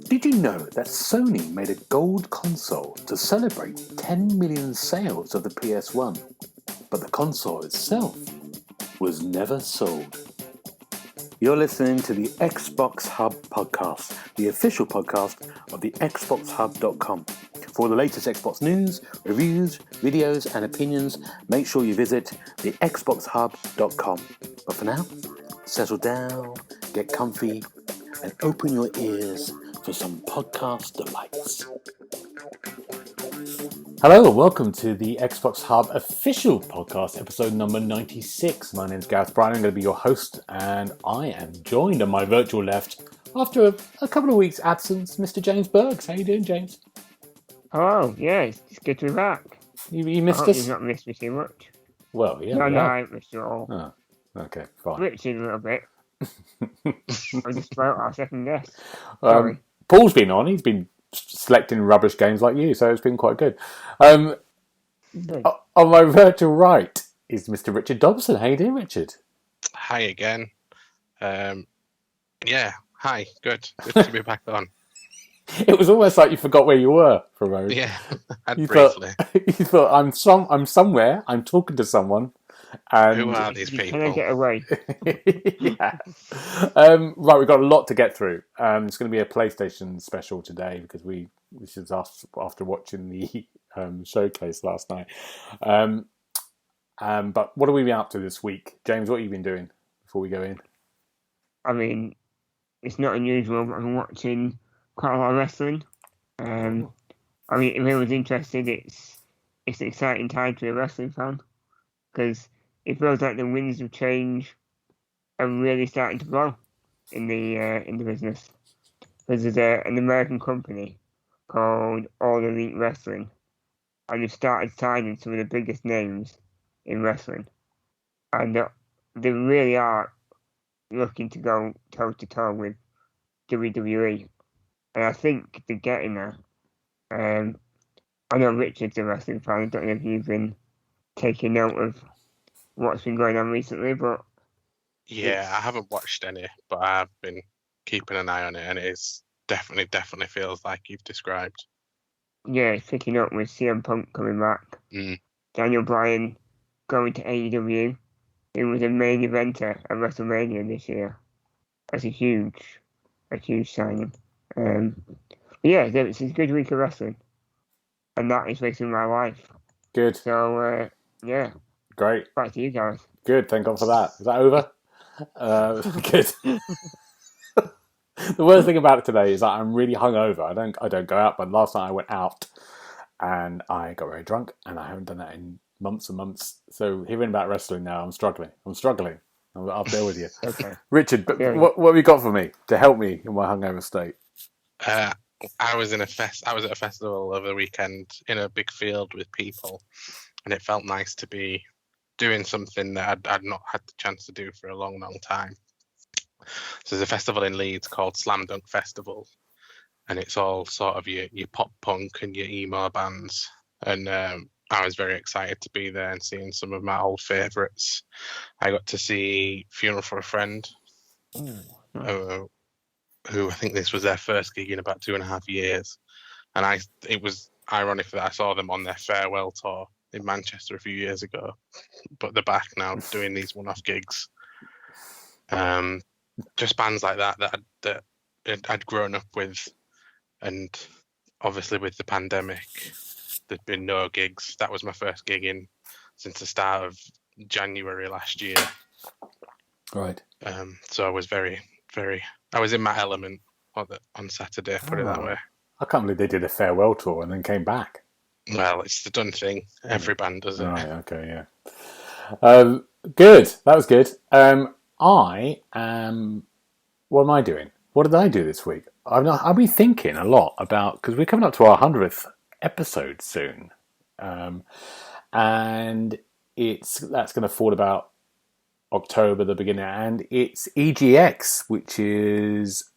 Did you know that Sony made a gold console to celebrate 10 million sales of the PS1, but the console itself was never sold? You're listening to the Xbox Hub Podcast, the official podcast of TheXboxHub.com. For all the latest Xbox news, reviews, videos, and opinions, make sure you visit TheXboxHub.com. But for now, settle down, get comfy, and open your ears for some podcast delights. Hello and welcome to the Xbox Hub Official Podcast, episode number 96. My name's Gareth Bryan. I'm going to be your host, and I am joined on my virtual left, after a couple of weeks' absence, Mr. James Bergs. How you doing, James? Hello, yeah, it's good to be back. You missed us? You've not missed me too much. Well, yeah. No, I haven't missed you at all. Oh, okay, fine. Richard a little bit. I'm just about our second guest. Paul's been on. He's been selecting rubbish games like you, so it's been quite good. On my virtual right is Mr. Richard Dobson. How you doing, Richard? Hi again. Yeah, hi. Good to be back on. It was almost like you forgot where you were for a moment. Yeah, briefly. You thought I'm somewhere. I'm talking to someone. And who are these people? Can I get away? Yeah. Right, we've got a lot to get through. It's going to be a PlayStation special today because this is after watching the showcase last night. But what have we been up to this week, James? What have you been doing before we go in? I mean, it's not unusual, but I'm watching quite a lot of wrestling. I mean, if anyone's interested, it's an exciting time to be a wrestling fan because it feels like the winds of change are really starting to blow in the business. Because there's an American company called All Elite Wrestling, and they've started signing some of the biggest names in wrestling, and they really are looking to go toe to toe with WWE, and I think they're getting there. I know Richard's a wrestling fan. I don't know if you've been taking note of what's been going on recently, but yeah, I haven't watched any, but I've been keeping an eye on it, and it is definitely feels like you've described. Yeah, it's picking up with CM Punk coming back, Daniel Bryan going to AEW. It was a main eventer at WrestleMania this year. That's a huge signing. Yeah, it's a good week of wrestling, and that is basically my life. Good. So yeah. Great. Back to you guys. Good. Thank God for that. Is that over? Good. The worst thing about it today is that I'm really hungover. I don't go out, but last night I went out and I got very drunk, and I haven't done that in months and months. So hearing about wrestling now, I'm struggling. I'll deal with you. Okay. Richard, but what have you got for me to help me in my hungover state? I was at a festival over the weekend in a big field with people, and it felt nice to be doing something that I'd not had the chance to do for a long time. So there's a festival in Leeds called Slam Dunk Festival, and it's all sort of your pop punk and your emo bands. And I was very excited to be there and seeing some of my old favourites. I got to see Funeral for a Friend, who I think this was their first gig in about 2.5 years. And it was ironic that I saw them on their farewell tour in Manchester a few years ago, but they're back now doing these one-off gigs. Just bands like that I'd grown up with, and obviously with the pandemic, there'd been no gigs. That was my first gig since the start of January last year. Right. So I was I was in my element on Saturday, put it that way. I can't believe they did a farewell tour and then came back. Well, it's the done thing. Every band does it. Right, okay, yeah. Good. That was good. What am I doing? What did I do this week? I've been thinking a lot about, because we're coming up to our 100th episode soon. And that's going to fall about October, the beginning, and it's EGX, which is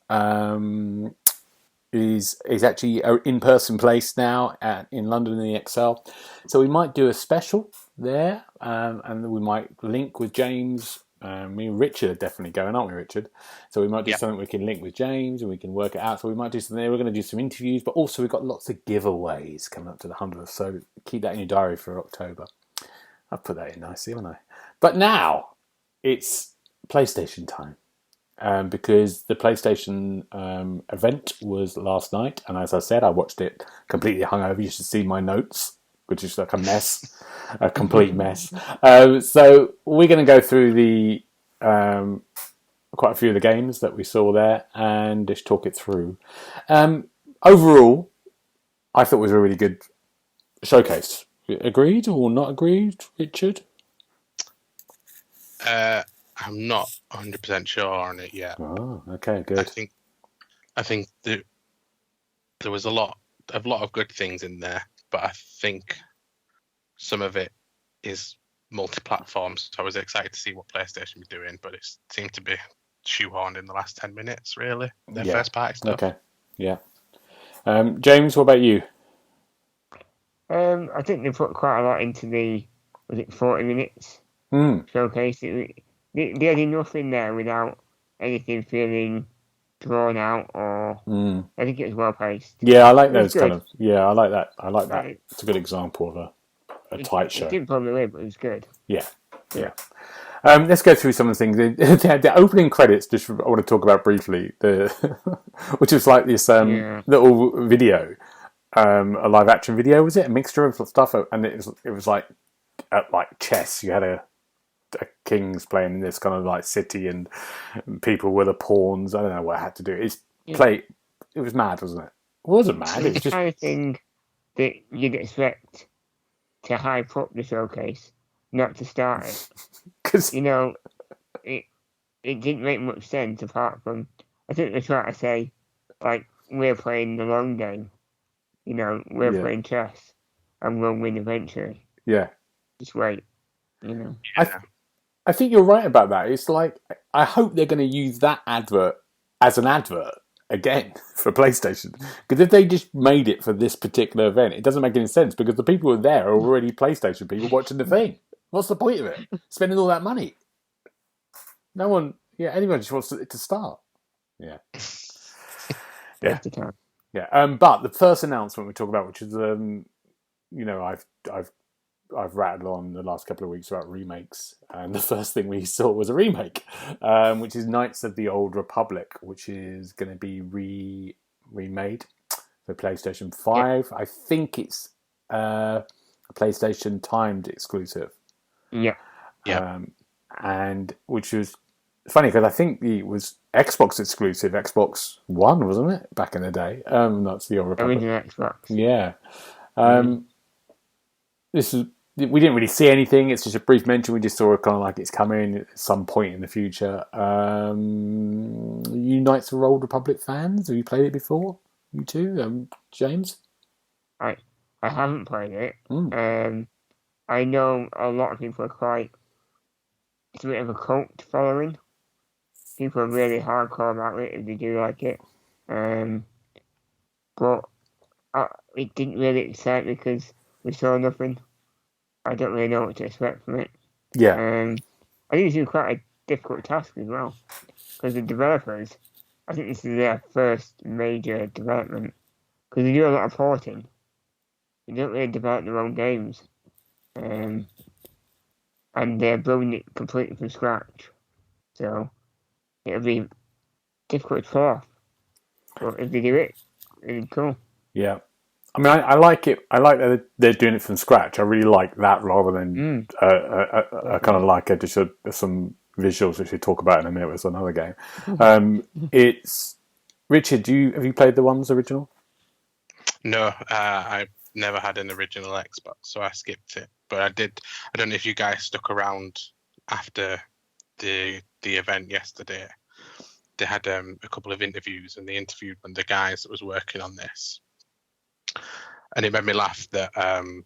actually an in-person place now in London in the ExCeL. So we might do a special there, and we might link with James. Me and Richard are definitely going, aren't we, Richard? So we might do something we can link with James and we can work it out. So we might do something there. We're going to do some interviews, but also we've got lots of giveaways coming up to the 100th. So keep that in your diary for October. I've put that in nicely, haven't I? But now it's PlayStation time. Because the PlayStation event was last night, and as I said, I watched it completely hungover. You should see my notes, which is like a mess, a complete mess. So we're going to go through the quite a few of the games that we saw there and just talk it through. Overall, I thought it was a really good showcase. Agreed or not agreed, Richard? I'm not 100% sure on it yet. Oh, okay, good. I think there was a lot of good things in there, but I think some of it is multi-platform. So I was excited to see what PlayStation was doing, but it seemed to be shoehorned in the last 10 minutes, really. Their first party stuff. Okay, yeah. James, what about you? I think they put quite a lot into the 40 minutes showcase. They had enough in there without anything feeling drawn out, or I think it was well paced. Yeah, I like those kind of. Yeah, I like that. I like that. It's a good example of a tight show. It didn't probably win, but it was good. Yeah. Let's go through some of the things. The opening credits. Just I want to talk about briefly. Which was like this little video, a live action video. Was it a mixture of stuff? And it was like chess. You had a kings playing in this kind of like city, and people were the pawns. I don't know what I had to do. It was mad, wasn't it? It wasn't mad. It was just the kind of thing that you'd expect to hype up the showcase, not to start it. Because it didn't make much sense apart from, I think they're trying to say, like, we're playing the long game. We're playing chess, and we'll win eventually. Yeah. Just wait. I think you're right about that. It's like, I hope they're going to use that advert as an advert again for PlayStation. Because if they just made it for this particular event, it doesn't make any sense because the people who are there are already PlayStation people watching the thing. What's the point of it? Spending all that money? No one, anyone just wants it to start. Yeah. Yeah. But the first announcement we talk about, which is, I've rattled on the last couple of weeks about remakes, and the first thing we saw was a remake, which is Knights of the Old Republic, which is going to be remade for PlayStation 5. Yeah. I think it's a PlayStation timed exclusive. Yeah. And which was funny because I think it was Xbox exclusive, Xbox One, wasn't it, back in the day? That's the Old Republic. Original Xbox. Yeah. We didn't really see anything. It's just a brief mention. We just saw it kind of like it's coming at some point in the future. You Knights of the Old Republic fans? Have you played it before? You too? James? I haven't played it. I know a lot of people are it's a bit of a cult following. People are really hardcore about it if they do like it. But it didn't really excite me because we saw nothing. I don't really know what to expect from it. Yeah. I think it's quite a difficult task as well. Because the developers, I think this is their first major development. Because they do a lot of porting. They don't really develop their own games. And they're building it completely from scratch. So it'll be difficult to pull off. But if they do it, it'll be cool. Yeah. I mean, I like it. I like that they're doing it from scratch. I really like that rather than kind of like just some visuals, which we talk about in a minute with another game. It's Richard. Have you played the ones original? No, I've never had an original Xbox, so I skipped it. But I did. I don't know if you guys stuck around after the event yesterday. They had a couple of interviews, and they interviewed one of the guys that was working on this. And it made me laugh that one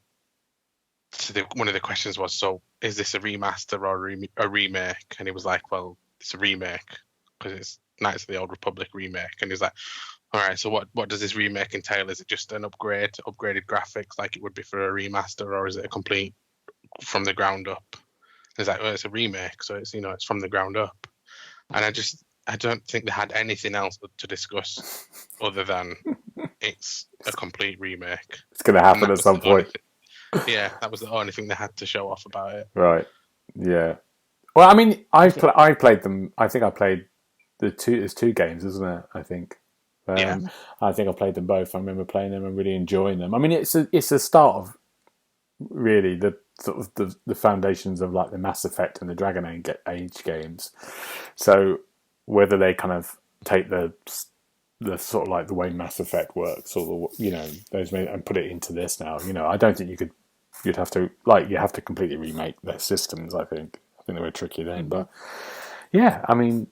of the questions was, so is this a remaster or a remake? And he was like, well, it's a remake because it's Knights of the Old Republic remake. And he's like, all right, so what does this remake entail? Is it just an upgraded graphics like it would be for a remaster, or is it a complete from the ground up. It's like, well, it's a remake, so it's it's from the ground up. And I don't think they had anything else to discuss other than it's a complete remake. It's going to happen at some point. That was the only thing they had to show off about it. Right. Yeah. Well, I mean, I played them. I think I played the two. There's two games, isn't there? I think. I think I played them both. I remember playing them and really enjoying them. I mean, it's a start of really the sort of the foundations of like the Mass Effect and the Dragon Age games. So whether they kind of take the sort of like the way Mass Effect works, or those and put it into this now. I don't think you'd have to completely remake their systems. I think they were tricky then, but yeah, I mean,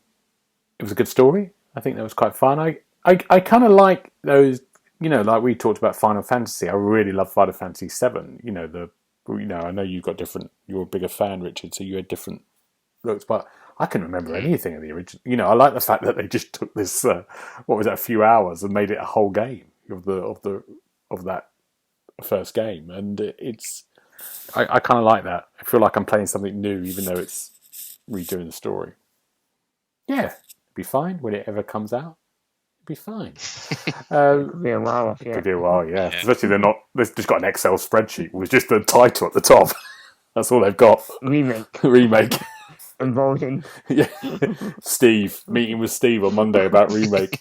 it was a good story. I think that was quite fun. I kind of like those, like we talked about Final Fantasy. I really love Final Fantasy VII. I know you've got different. You're a bigger fan, Richard, so you had different looks, but I couldn't remember anything of the original. I like the fact that they just took this, a few hours and made it a whole game of that first game, and I kind of like that. I feel like I'm playing something new, even though it's redoing the story. Yeah, it'd be fine when it ever comes out. It'd be fine. Could be a while off, yeah. Could be a while, yeah. Especially they've just got an Excel spreadsheet with just the title at the top. That's all they've got. Remake. Involving. Yeah. Steve. Meeting with Steve on Monday about remake.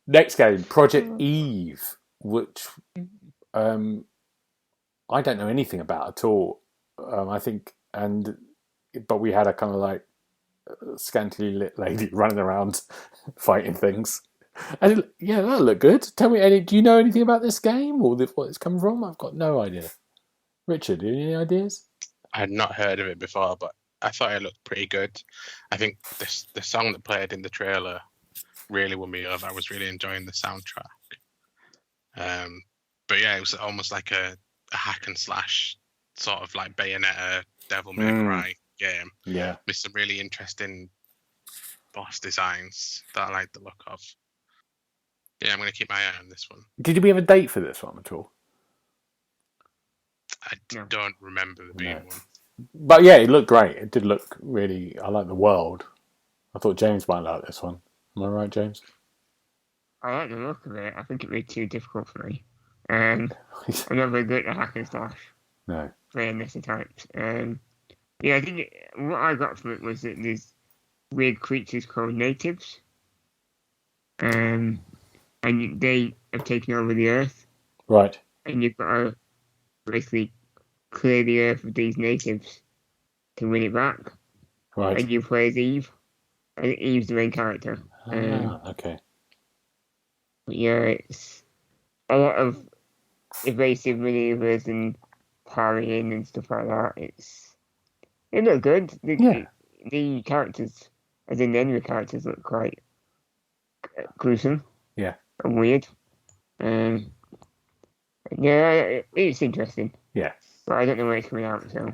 Next game, Project Eve, which I don't know anything about at all. I think, but we had a kind of like scantily lit lady running around fighting things. And that'll look good. Tell me, do you know anything about this game or what it's come from? I've got no idea. Richard, do you have any ideas? I had not heard of it before, but I thought it looked pretty good. I think the song that played in the trailer really won me over. I was really enjoying the soundtrack. But yeah, it was almost like a hack and slash sort of like Bayonetta, Devil May Cry game. Yeah. With some really interesting boss designs that I like the look of. Yeah, I'm going to keep my eye on this one. Did we have a date for this one at all? I don't remember there being one. But yeah, it looked great. It did look really... I like the world. I thought James might like this one. Am I right, James? I like the look of it. I think it'd be too difficult for me. I'm not very good at hack and slash. No. Playing this types. I think what I got from it was that there's weird creatures called natives. And they have taken over the Earth. Right. And you've got to basically clear the Earth of these natives to win it back. Right. And you play as Eve. And Eve's the main character. Okay. But yeah, it's a lot of evasive maneuvers and parrying and stuff like that. It looked good. The characters, as in the enemy characters, look quite gruesome. Yeah. And weird. It's interesting. Yeah. But I don't know where it's coming out, so.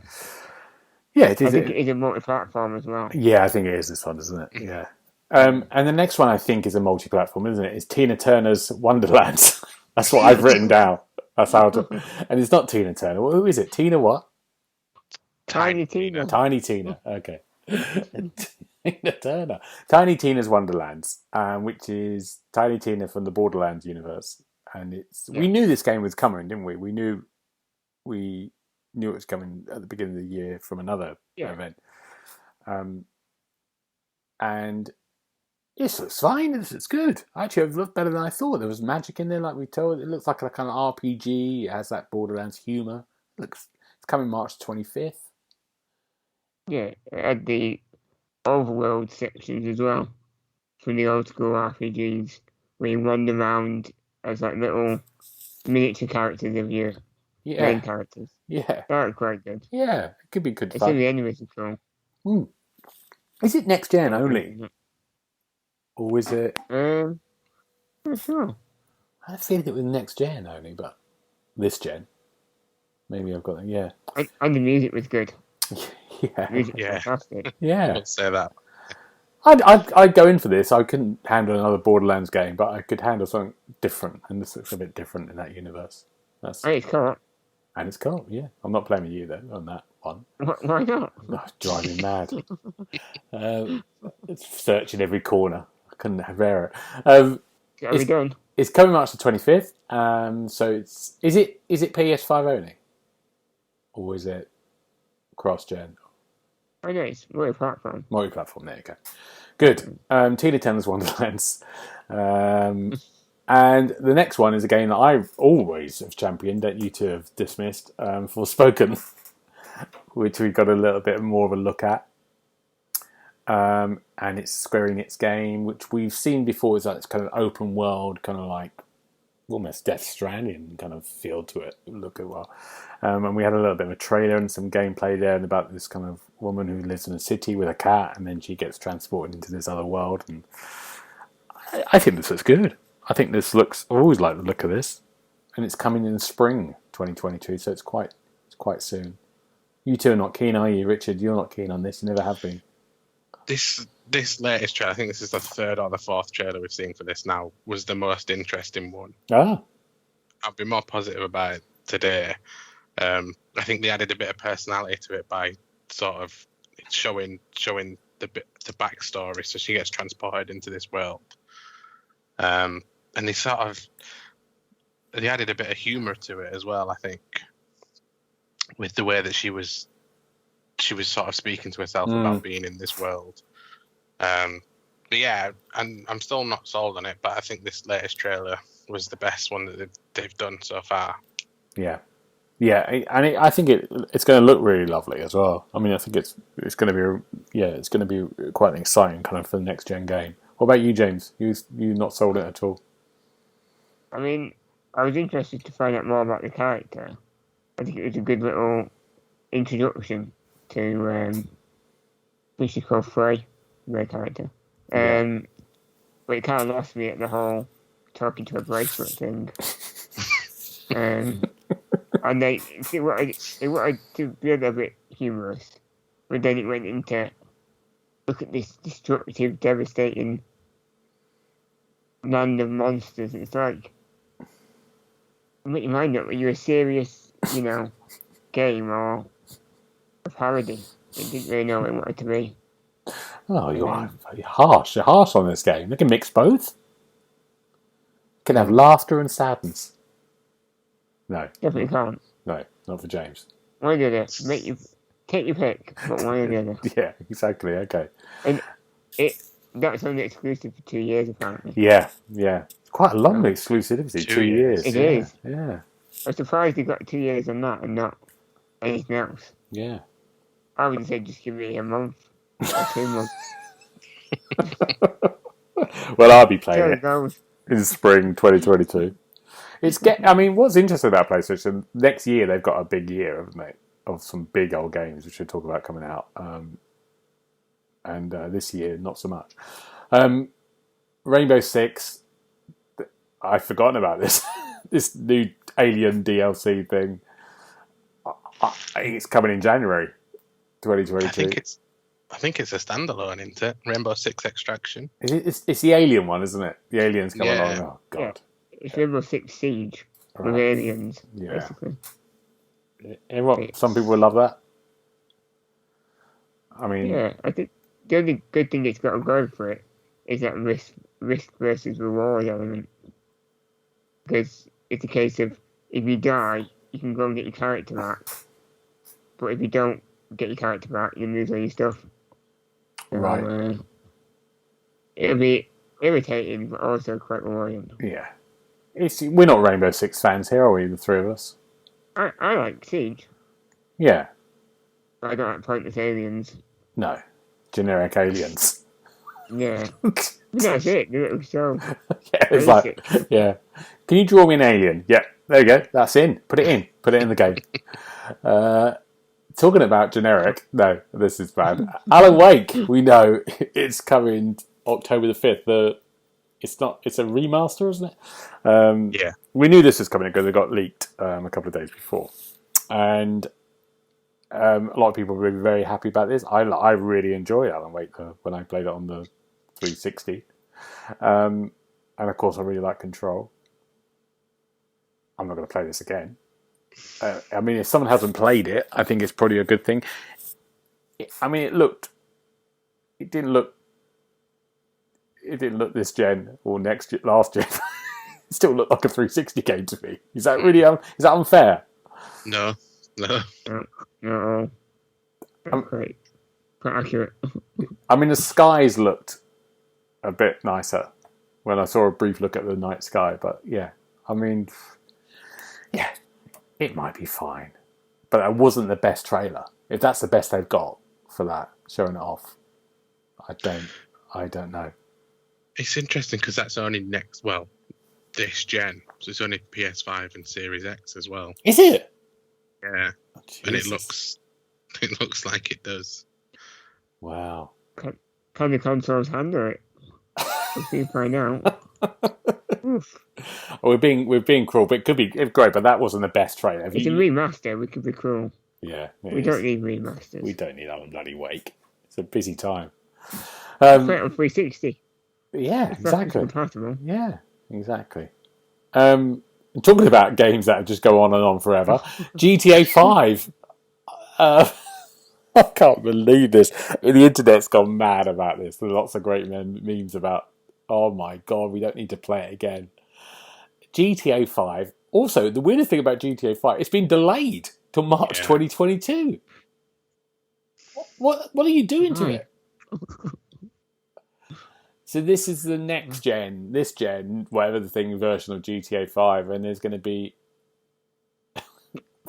Yeah, it is. I think it is a multi-platform as well. Yeah, I think it is this one, isn't it? Yeah. And the next one I think is a multi-platform, isn't it? It's Tina Turner's Wonderland. That's what I've written down. That's how. And it's not Tina Turner. Who is it? Tina what? Tiny Tina. Tiny Tina. Okay. Tina Turner. Tiny Tina's Wonderlands, which is Tiny Tina from the Borderlands universe. And we knew this game was coming, didn't we? We knew it was coming at the beginning of the year from another event. And it looks fine. It's good. Actually, it looked better than I thought. There was magic in there, like we told. It looks like a kind of RPG. It has that Borderlands humour. It's coming March 25th. Yeah, it had the overworld sections as well from the old school RPGs, where you wander around as like little miniature characters of your main characters. Yeah. That was quite good. Yeah, it could be good It's fun. in the enemies as well. Is it next gen only? Or is it... I'm not sure. I had a feeling it was next gen only, but this gen. Maybe I've got that, yeah. And the music was good. Yeah. The music was fantastic. Yeah. I'd say that. I'd go in for this. I couldn't handle another Borderlands game, but I could handle something different, and this looks a bit different in that universe. It's co-op. And it's cool, yeah. I'm not playing with you, though, on that one. Why not? Oh, it's driving me mad. It's searching every corner. I couldn't bear it. Are we done? It's coming March the 25th. So is it PS5 only? Or is it cross-gen? I know it's multi-platform. Multi-platform, there you go. Good. Tina Turner's Wonderlands. And the next one is a game that I always have championed, that you two have dismissed, Forspoken, which we got a little bit more of a look at. And it's Square Enix game, which we've seen before. It's like this kind of open world, kind of like almost Death Stranding kind of feel to it. Look at well. And we had a little bit of a trailer and some gameplay there about this kind of woman who lives in a city with a cat, and then she gets transported into this other world. And I think this looks good. I think this looks. I always like the look of this, and it's coming in spring 2022, so it's quite soon. You two are not keen, are you, Richard? You're not keen on this. You never have been. This latest trailer, I think this is the third or the fourth trailer we've seen for this now, was the most interesting one. Ah. I'll be more positive about it today. I think they added a bit of personality to it by sort of showing the backstory, so she gets transported into this world. And they added a bit of humour to it as well, I think, with the way that she was sort of speaking to herself about being in this world. But yeah, and I'm still not sold on it, but I think this latest trailer was the best one that they've done so far. Yeah, and I think it's going to look really lovely as well. I mean, I think it's going to be quite an exciting kind of for the next gen game. What about you, James? You not sold it at all? I mean, I was interested to find out more about the character. I think it was a good little introduction to Michiko Frey, their character. But it kind of lost me at the whole talking to a bracelet thing. And they wanted to be a little bit humorous, but then it went into look at this destructive, devastating land of monsters. It's like, make your mind up, are you a serious, game or a parody? I didn't really know what it wanted to be. Oh, you're harsh. You're harsh on this game. They can mix both. You can have laughter and sadness. No. Definitely can't. No, not for James. One or the other. Take your pick, but one or the other. Yeah, exactly. Okay. And that's only exclusive for 2 years, apparently. Yeah. It's quite a long exclusivity. 2 years. It is. Yeah. I'm surprised they got 2 years on that and not anything else. Yeah. I would say just give me a month or 2 months. Well, I'll be playing it goes. in spring 2022. What's interesting about PlayStation, next year they've got a big year, haven't they, of some big old games which we'll talk about coming out. And this year, not so much. Rainbow Six, I've forgotten about this. This new Alien DLC thing. It's coming in January 2022. I think it's a standalone, isn't it? Rainbow Six Extraction. It's the Alien one, isn't it? The aliens come along. Oh, God. Yeah. It's Rainbow Six Siege with aliens, basically. Some people will love that. I mean... Yeah, I think the only good thing it's got going for it is that risk versus reward element. Because it's a case of, if you die, you can go and get your character back. But if you don't get your character back, you lose all your stuff. Right. It'll be irritating, but also quite rewarding. Yeah. We're not Rainbow Six fans here, are we, the three of us? I like Siege. Yeah. But I don't like pointless aliens. No. Generic aliens. Yeah. That's it. The little show. Yeah, it's like, yeah. Can you draw me an alien? Yeah, there you go. That's in. Put it in. Put it in the game. Talking about generic. No, this is bad. Alan Wake. We know it's coming October the 5th. It's a remaster, isn't it? Yeah. We knew this was coming because it got leaked a couple of days before. And a lot of people were very happy about this. I really enjoy Alan Wake when I played it on the 360. And of course, I really like Control. I'm not going to play this again. I mean, if someone hasn't played it, I think it's probably a good thing. I mean, it didn't look this gen or last gen. It still looked like a 360 game to me. Is that really is that unfair? No. No. Quite accurate. I mean, the skies looked a bit nicer when I saw a brief look at the night sky, but yeah, I mean, yeah, it might be fine, but that wasn't the best trailer. If that's the best they've got for that, showing it off, I don't know. It's interesting because that's only this gen, so it's only PS5 and Series X as well. Is it? Yeah, Oh, and it looks like it does. Wow. Can the consoles handle it? We'll see find out. We're being cruel, but it could be great. But that wasn't the best trailer. It's a remaster. We could be cruel. Yeah, we don't need remasters. We don't need Alan bloody Wake. It's a busy time. Play it on 360. Yeah, exactly. Compatible. Yeah, exactly. Talking about games that just go on and on forever, GTA 5. I can't believe this. The internet's gone mad about this. There's lots of great memes about, oh my god, we don't need to play it again. GTA 5. Also, the weirdest thing about GTA 5, it's been delayed till March 2022. What are you doing to it? So this is the next gen, whatever the thing version of GTA 5, and there's going to be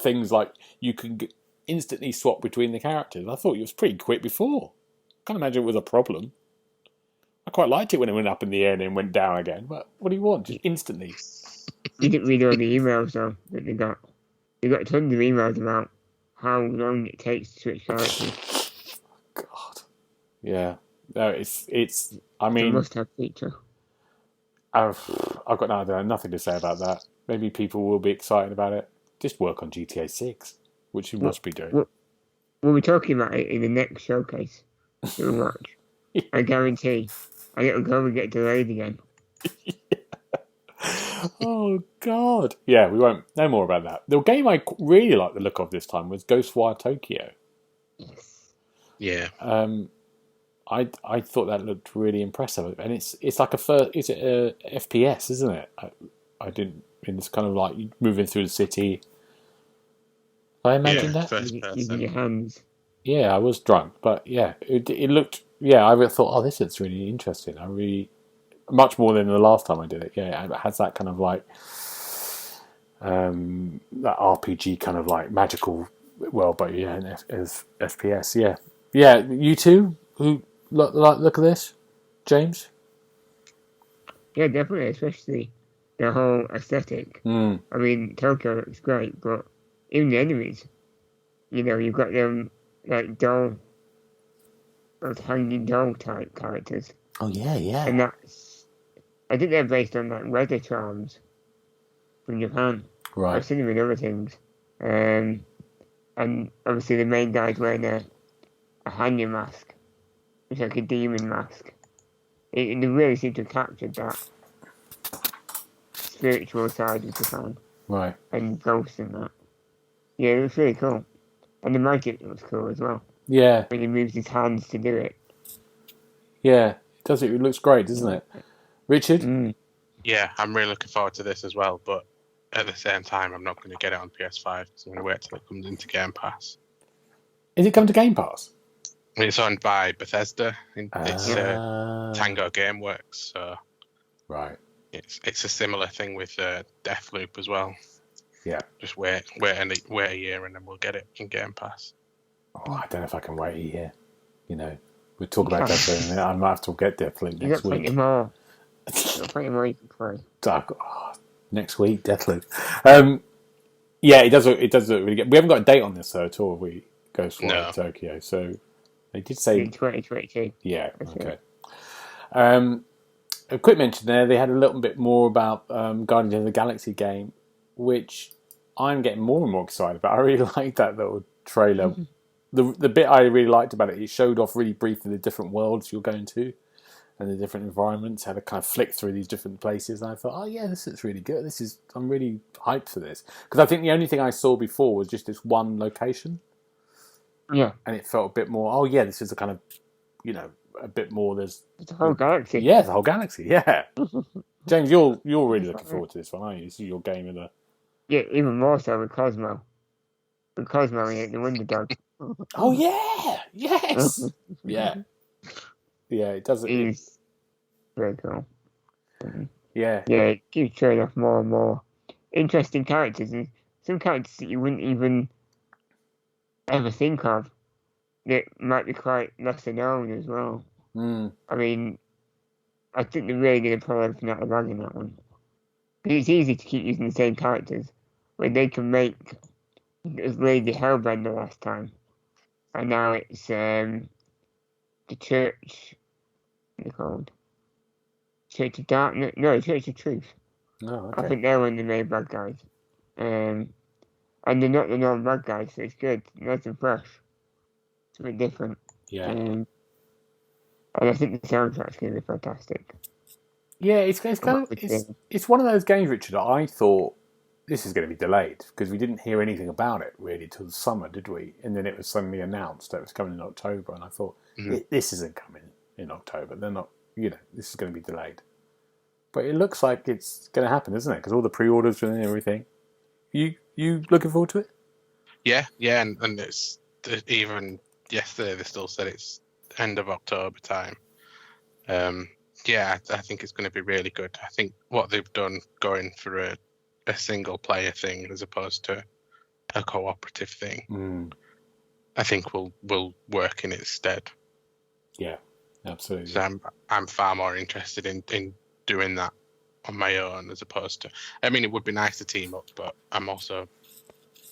things like you can instantly swap between the characters. I thought it was pretty quick before. Can't imagine it was a problem. I quite liked it when it went up in the air and then went down again. But what do you want? Just instantly. You didn't read all the emails though that they got. They got tons of emails about how long it takes to switch characters. God. Yeah. No, it's. I mean, it's a must-have feature. I've got nothing to say about that. Maybe people will be excited about it. Just work on GTA 6, which you must be doing. We'll be talking about it in the next showcase that we watch. I guarantee. And it'll go and get delayed again. Oh, God. Yeah, we won't. No more about that. The game I really liked the look of this time was Ghostwire Tokyo. Yes. Yeah. I thought that looked really impressive, and it's like it's a FPS, isn't it? I didn't. It's kind of like moving through the city. I imagine that using your hands. Yeah, I was drunk, but yeah, it looked. Yeah, I thought, oh, this looks really interesting. I really much more than the last time I did it. Yeah, it has that kind of like that RPG kind of like magical world, but yeah, as FPS. Yeah. You two who. Look at this, James. Yeah, definitely, especially the whole aesthetic. I mean, Tokyo looks great, but even the enemies, you've got them like those hanging doll type characters. Oh yeah. And I think they're based on like weather charms from Japan. Right. I've seen them in other things, and obviously the main guy's wearing a hanging mask. It's like a demon mask. They really seem to have captured that spiritual side of Japan. Right. And ghosts and that. Yeah, it was really cool. And the magic looks cool as well. Yeah. When he moves his hands to do it. Yeah, it does. It looks great, doesn't it? Richard? Yeah, I'm really looking forward to this as well, but at the same time, I'm not going to get it on PS5, so I'm going to wait till it comes into Game Pass. Is it come to Game Pass? It's owned by Bethesda. It's Tango Gameworks, so right. It's a similar thing with Deathloop as well. Yeah. Just wait a year and then we'll get it in Game Pass. Oh, I don't know if I can wait a year. We'll talk about Deathloop, and I might have to get Deathloop next week. You got plenty more you can play. Next week, Deathloop. Yeah, it does look really good. We haven't got a date on this though at all. We Ghostwire Tokyo, so. They did say 2022. Yeah, okay. A quick mention there, they had a little bit more about Guardians of the Galaxy game, which I'm getting more and more excited about. I really like that little trailer. The bit I really liked about it, it showed off really briefly the different worlds you're going to. and the different environments, had a kind of flick through these different places, and I thought, oh yeah, this looks really good. I'm really hyped for this, because I think the only thing I saw before was just this one location. Yeah. And it felt a bit more, oh yeah, this is a kind of, a bit more, there's... It's a whole galaxy. Yeah, the whole galaxy, yeah. James, you're really looking forward to this one, aren't you? This is your game of the... Yeah, even more so with Cosmo. With Cosmo in the Wonder Dog. Oh yeah! Yes! Yeah. Yeah, it does... He's very cool. Yeah. Yeah, it keeps showing off more and more interesting characters, and some characters that you wouldn't even ever think of that might be quite lesser known as well. I mean, I think they're really going to pull everything out of the bag in that one. It's easy to keep using the same characters when they can make... It was Lady Hellbender last time, and now it's the Church... What are they called? Church of Darkness? No, Church of Truth. Oh, okay. I think they're one of the main bad guys. And they're not the normal bad guys, so it's good. Nice and fresh. It's a bit different. Yeah. And I think the soundtrack's going to be fantastic. Yeah, it's one of those games, Richard, that I thought this is going to be delayed, because we didn't hear anything about it really till the summer, did we? And then it was suddenly announced that it was coming in October, and I thought, this isn't coming in October. They're not, this is going to be delayed. But it looks like it's going to happen, isn't it? Because all the pre-orders and everything. You looking forward to it? Yeah, and it's even yesterday they still said it's end of October time. I think it's going to be really good. I think what they've done going for a single player thing as opposed to a cooperative thing, I think will work in its stead. Yeah, absolutely. So I'm far more interested in doing that on my own as opposed to... I mean, it would be nice to team up, but I'm also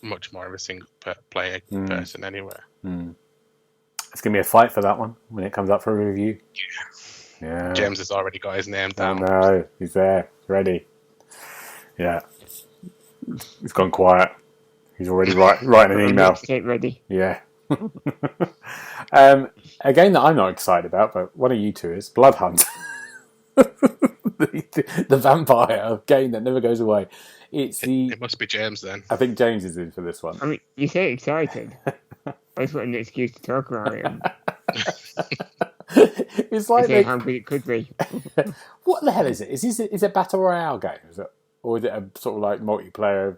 much more of a single player person anyway. It's going to be a fight for that one when it comes up for a review. Yeah. James has already got his name down. No, he's there, ready. Yeah. He's gone quiet. He's already writing an email. Get ready. Yeah. A game that I'm not excited about, but one of you two is Bloodhunt. the vampire game that never goes away. It must be James then. I think James is in for this one. I mean, you say excited. I just want an excuse to talk about it. It's like how good it could be. What the hell is it? Is it a battle royale game? Or is it a sort of like multiplayer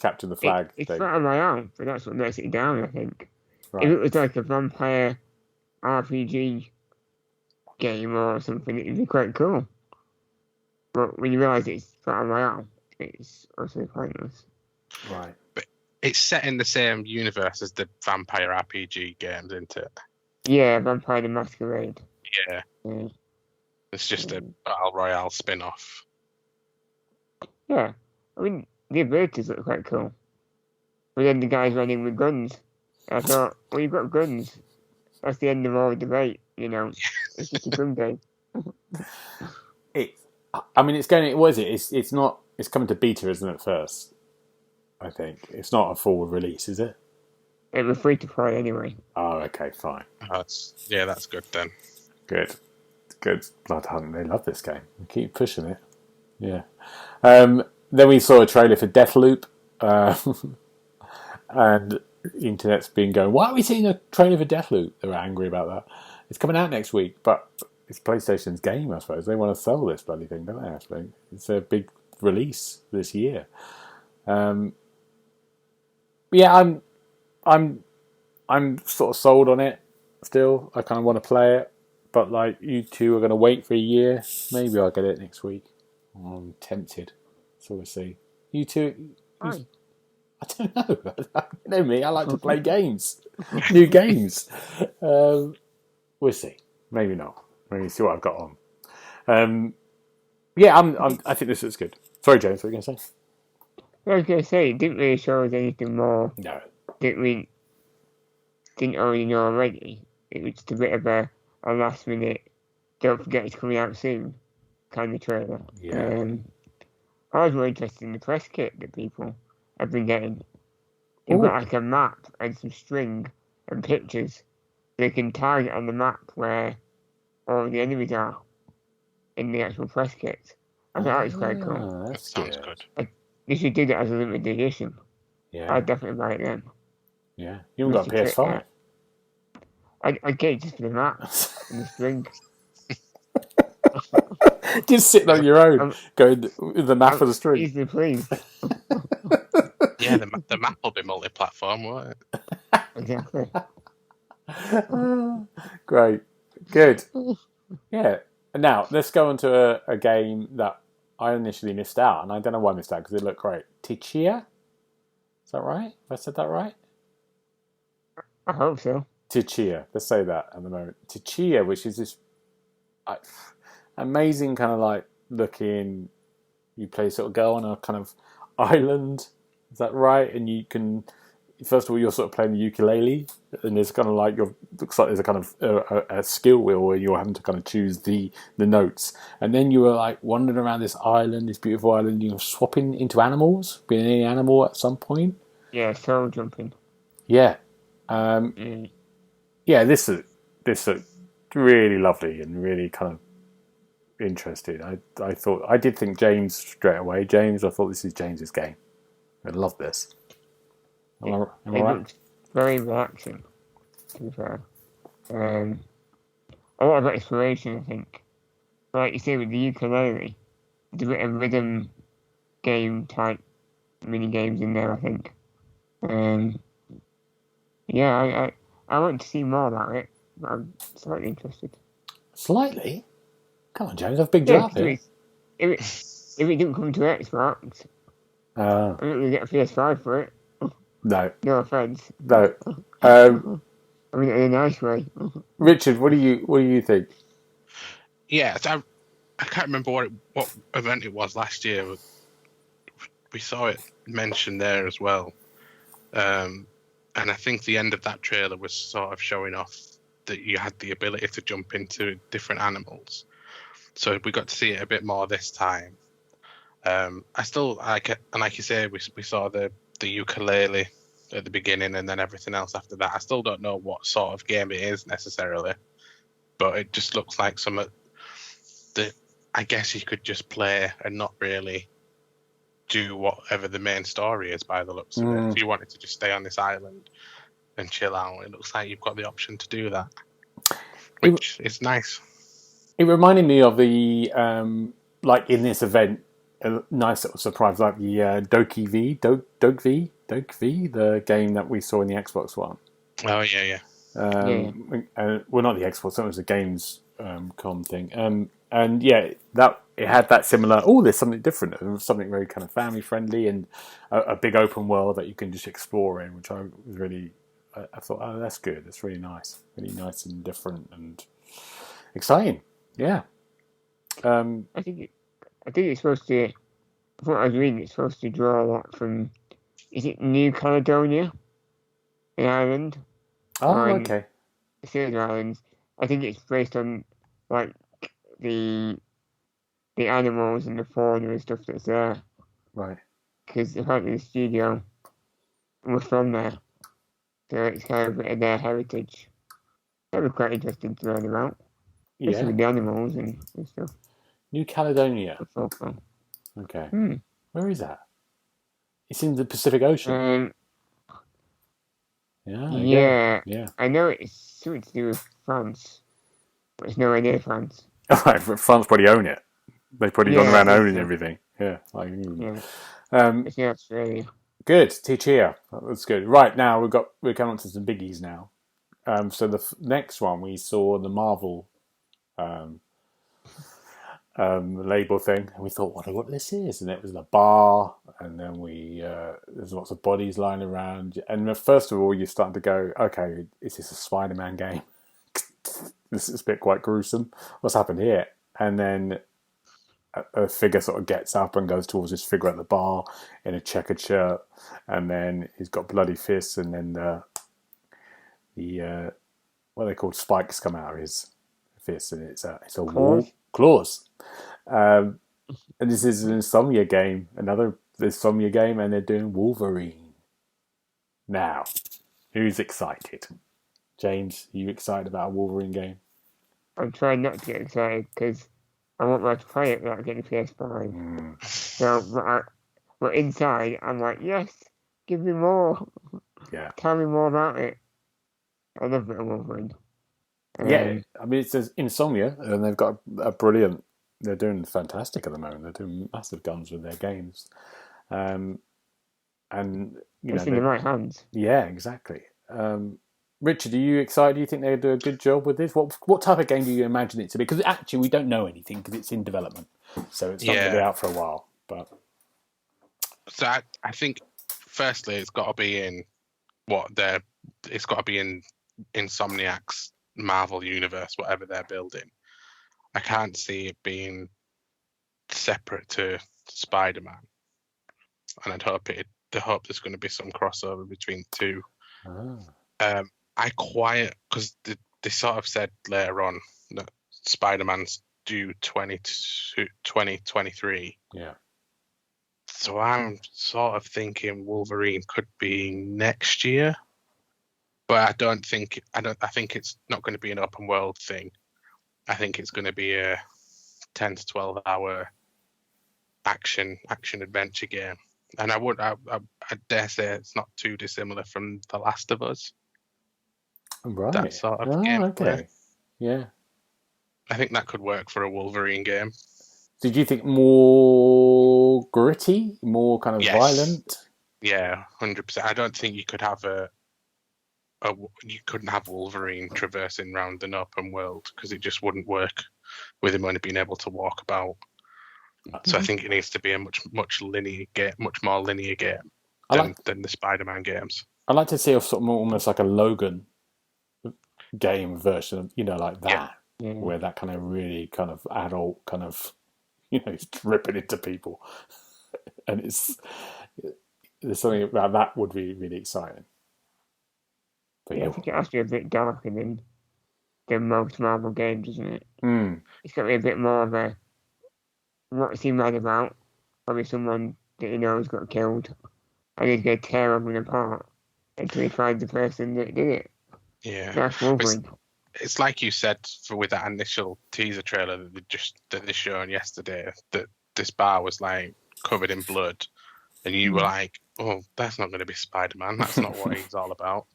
capture the flag it's thing? battle royale, but that's what lets it down, I think. Right. If it was like a vampire RPG game or something, it'd be quite cool. But when you realise it's battle royale, it's also pointless. Right. But it's set in the same universe as the vampire RPG games, isn't it? Yeah, Vampire the Masquerade. Yeah. It's just a battle royale spin-off. Yeah. I mean, the abilities look quite cool. But then the guy's running with guns. I thought, well, you've got guns. That's the end of all debate, It's just a gun game. It's going. What is it? It's not. It's coming to beta, isn't it? First, I think it's not a full release, is it? It was free to play anyway. Oh, okay, fine. That's good then. Good. Bloodhunt. They love this game. They keep pushing it. Yeah. Then we saw a trailer for Deathloop, and the internet's been going, "Why are we seeing a trailer for Deathloop?" They were angry about that. It's coming out next week, but it's PlayStation's game, I suppose. They want to sell this bloody thing, don't they? Actually, it's a big release this year. I'm sort of sold on it still. I kind of want to play it, but like you two are going to wait for a year. Maybe I'll get it next week. I'm tempted, so we'll see. You two, I don't know. You know me. I like to play games, new games. We'll see. Maybe not. Maybe see what I've got on. I think this looks good. Sorry, James, what were you going to say? I was going to say, it didn't really show us anything more No. that we didn't already know already. It was just a bit of a last minute, don't forget it's coming out soon kind of trailer. Yeah. I was more interested in the press kit that people have been getting. You've got like a map and some string and pictures. They can target on the map where all the enemies are. in the actual press kit. I thought that was quite cool. That That's sounds good. They should do that as a limited edition. Yeah, I'd definitely buy it then. yeah. You haven't got a PS5. I'd get it just for the map and the string. Just sitting on your own, going with the map of the string. Easily pleased. Yeah, the map will be multi-platform, won't it? Exactly. Great. Good. Yeah. Now, let's go on to a game that I initially missed out, and I don't know why I missed out, because it looked great. TheXboxHub? Is that right? Have I said that right? I hope so. TheXboxHub. Let's say that at the moment. TheXboxHub, which is this amazing kind of like looking, you play sort of go on a kind of island. Is that right? And you can, first of all, you're sort of playing the ukulele, and there's kind of like looks like there's a kind of a skill wheel where you're having to kind of choose the notes, and then you were like wandering around this island, this beautiful island. You're swapping into animals, being any animal at some point. Yeah, soul jumping. Yeah, yeah. This looked really lovely and really kind of interesting. I did think James straight away. I thought this is James's game. I love this. Am I right? Looks very relaxing, to be fair. A lot of exploration, I think. Like you say with the ukulele, there's a bit of rhythm game type mini games in there, I think. Yeah, I want to see more about it, but I'm slightly interested. Slightly? Come on, James, have a big job here. If it didn't come to Xbox, I'm not going to get a PS5 for it. No. No offense. No. I mean, in a nice way. Richard, what do you think? Yeah, I can't remember what event it was last year. We saw it mentioned there as well. And I think the end of that trailer was sort of showing off that you had the ability to jump into different animals. So we got to see it a bit more this time. I still like it, and like you say, we saw the ukulele at the beginning, and then everything else after that. I still don't know what sort of game it is necessarily, but it just looks like something that I guess you could just play and not really do whatever the main story is by the looks of it. If you wanted to just stay on this island and chill out, it looks like you've got the option to do that, which is nice. It reminded me of the like in this event, a nice little surprise, like the Doke V, the game that we saw in the Xbox One. Oh yeah. Well, not the Xbox. That was the games com thing. And yeah, that it had that similar. Oh, there's something different, something very kind of family friendly, and a big open world that you can just explore in, which I was really. I thought, oh, that's good. That's really nice and different and exciting. Yeah. I think it's supposed to. From what I was reading, it's supposed to draw a lot from. Is it New Caledonia, in Ireland? Oh, okay. The Scilly Islands. I think it's based on like the animals and the fauna and stuff that's there. Right. Because apparently the studio was from there, so it's kind of a bit of their heritage. That was quite interesting to learn about. Especially with the animals and stuff. New Caledonia. Fun. Okay. Where is that? It's in the Pacific Ocean. Yeah. I know it's something to do with France, but it's nowhere near France. Right, but France probably own it. They've probably gone around owning everything. Yeah. It's in Australia. Good. TheXboxHub. That's good. Right, now we're coming on to some biggies now. So the next one we saw the Marvel label thing, and we thought, wonder what this is, and it was a bar, and then there's lots of bodies lying around, and first of all you're starting to go, okay, is this a Spider-Man game? This is a bit quite gruesome. What's happened here? And then a figure sort of gets up and goes towards this figure at the bar in a checkered shirt, and then he's got bloody fists, and then the what are they called, spikes come out of his fists, and it's a wall. Claws. And this is an Insomnia game, another Insomnia game, and they're doing Wolverine. Now, who's excited? James, are you excited about a Wolverine game? I'm trying not to get excited because I won't be able to play it without getting a PS5. So, but inside, I'm like, yes, give me more. Yeah. Tell me more about it. I love it, Wolverine. Yeah, I mean, it's Insomnia, and they've got a brilliant. They're doing fantastic at the moment. They're doing massive guns with their games, and it's in the right hands. Yeah, exactly. Richard, are you excited? Do you think they'll do a good job with this? What type of game do you imagine it to be? Because actually, we don't know anything because it's in development, so it's not going to be out for a while. But so I think firstly, it's got to be in it's got to be in Insomniac's Marvel universe, whatever they're building. I can't see it being separate to Spider-Man, and I'd hope there's going to be some crossover between the two. Because they sort of said later on that Spider-Man's due 2023. Yeah. So I'm sort of thinking Wolverine could be next year, but I think it's not going to be an open world thing. I think it's going to be a 10 to 12 hour action adventure game, and I dare say it's not too dissimilar from The Last of Us. Right. That sort of gameplay. Okay. Yeah. I think that could work for a Wolverine game. Did you think more gritty, more kind of violent? Yeah, 100%. I don't think you could have you couldn't have Wolverine traversing around an open world because it just wouldn't work with him only being able to walk about. So I think it needs to be a much more linear game than the Spider-Man games. I'd like to see sort of almost like a Logan game version, like that, where that kind of really kind of adult kind of, it's ripping into people, and there's something about that would be really exciting. But I think it has to be a bit darker than most Marvel games, isn't it? It's got to be a bit more of a what's he mad about? Probably someone that he knows got killed, and he's going to tear everyone apart until he finds the person that did it. Yeah, that's Wolverine. It's like you said with that initial teaser trailer that they shown yesterday, that this bar was like covered in blood, and you were like, "Oh, that's not going to be Spider-Man. That's not what he's all about."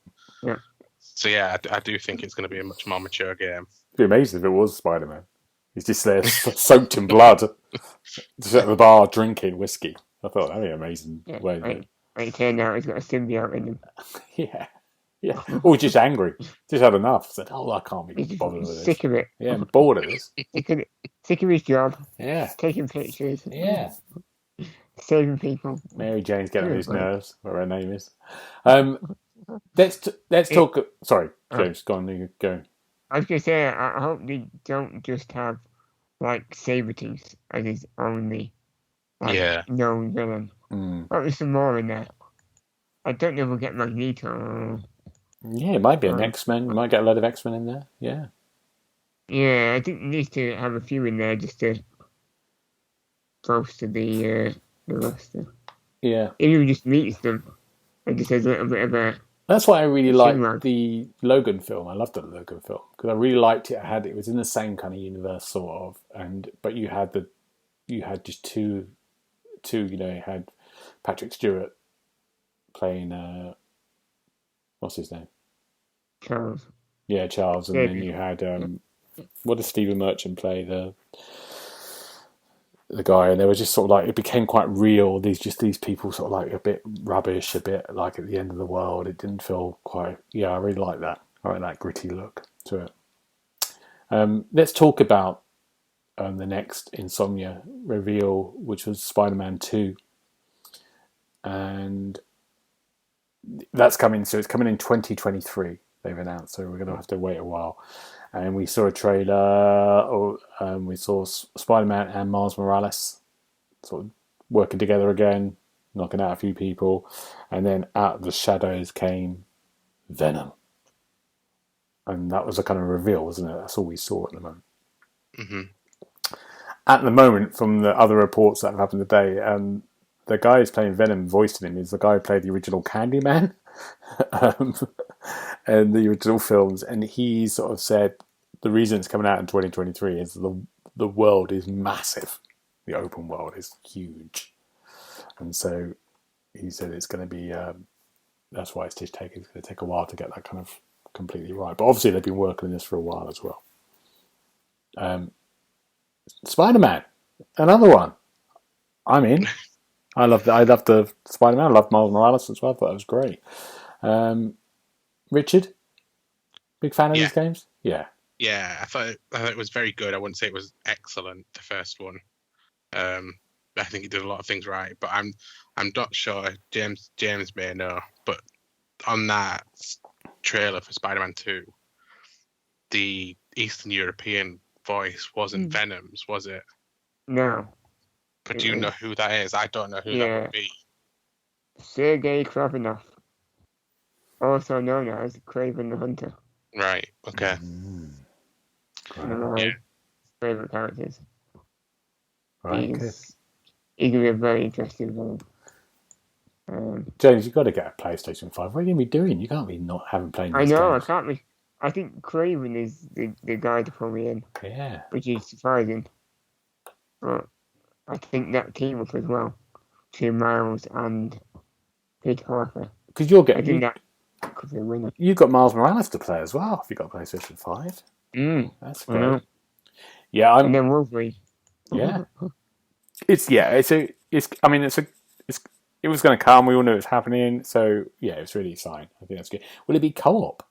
Yeah. So yeah, I do think it's going to be a much more mature game. It'd be amazing if it was Spider-Man. He's just there, soaked in blood, just at the bar drinking whiskey. I thought that'd be an amazing way. It turned out he's got a symbiote in him. Yeah. Or just angry. Just had enough. Said, I can't be bothered with this. Sick of it. Yeah, I'm bored of this. Sick of his job. Yeah. Taking pictures. Yeah. Saving people. Mary Jane's getting on his nerves, whatever her name is. Let's talk. Sorry, James, go on. Go. I was going to say, I hope they don't just have, Sabretooth as his only known villain. There's some more in there. I don't know if we'll get Magneto. Yeah, it might be an X-Men. You might get a load of X-Men in there. Yeah. Yeah, I think it needs to have a few in there just to bolster the roster. Yeah. Even just meets them, and just has a little bit of a. That's why I really liked the Logan film. I loved the Logan film because I really liked it. It was in the same kind of universe, sort of, but you had just two. You had Patrick Stewart playing what's his name? Charles. Yeah, Charles, and then you had what does Stephen Merchant play the guy, and they were just sort of it became quite real. These people sort of a bit rubbish, a bit like at the end of the world. It didn't feel quite. Yeah, I really like that. I like that gritty look to it. Let's talk about the next Insomnia reveal, which was Spider-Man 2, and that's coming. So it's coming in 2023. They've announced, so we're going to have to wait a while. And we saw a trailer. We saw Spider-Man and Miles Morales sort of working together again, knocking out a few people, and then out of the shadows came Venom, and that was a kind of reveal, wasn't it? That's all we saw at the moment. Mm-hmm. At the moment, from the other reports that have happened today, the guy who's playing Venom, voicing him, is the guy who played the original Candyman and the original films. And he sort of said the reason it's coming out in 2023 is the world is massive. The open world is huge, and so he said it's going to be. That's why it's going to take a while to get that kind of completely right. But obviously they've been working on this for a while as well. Spider-Man, another one. I'm in. I love the Spider-Man. I love Miles Morales as well. I thought that was great. Richard, big fan of these games? Yeah. Yeah, I thought it was very good. I wouldn't say it was excellent, the first one. I think it did a lot of things right, but I'm not sure. James may know, but on that trailer for Spider-Man 2, the Eastern European voice wasn't Venom's, was it? No. But do you know who that is? I don't know who that would be. Sergei Kravenov, also known as Kraven the Hunter. Right. Okay. One of my favourite characters. Right. He's going to be a very interesting one. James, you've got to get a PlayStation 5. What are you going to be doing? You can't be not having played these games. I can't be. I think Kraven is the guy to pull me in. Yeah. Which is surprising. But I think that team up as well. To Miles and Peter Parker. Because you're I think that could be a winner. You've got Miles Morales to play as well if you've got a PlayStation 5. That's great. Yeah, and then Wolverine. Yeah. It was going to come. We all knew it was happening. So, yeah, it's really exciting. I think that's good. Will it be co-op?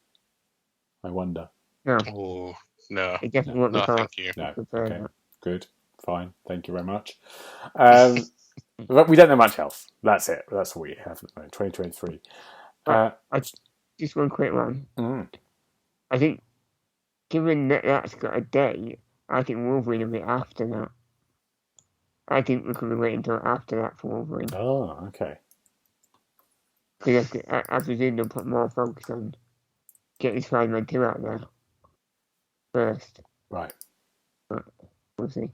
I wonder. No. Oh, no. It definitely won't be co-op. Thank you. No. Okay. Good. Fine. Thank you very much. But we don't know much else. That's it. That's all we have at the moment. 2023. Just one quick one. I think, given that that's got a date, I think Wolverine will be after that. I think we could be waiting until after that for Wolverine. Oh, okay. Because I presume they'll put more focus on getting Spider-Man 2 out there first. Right. But we'll see.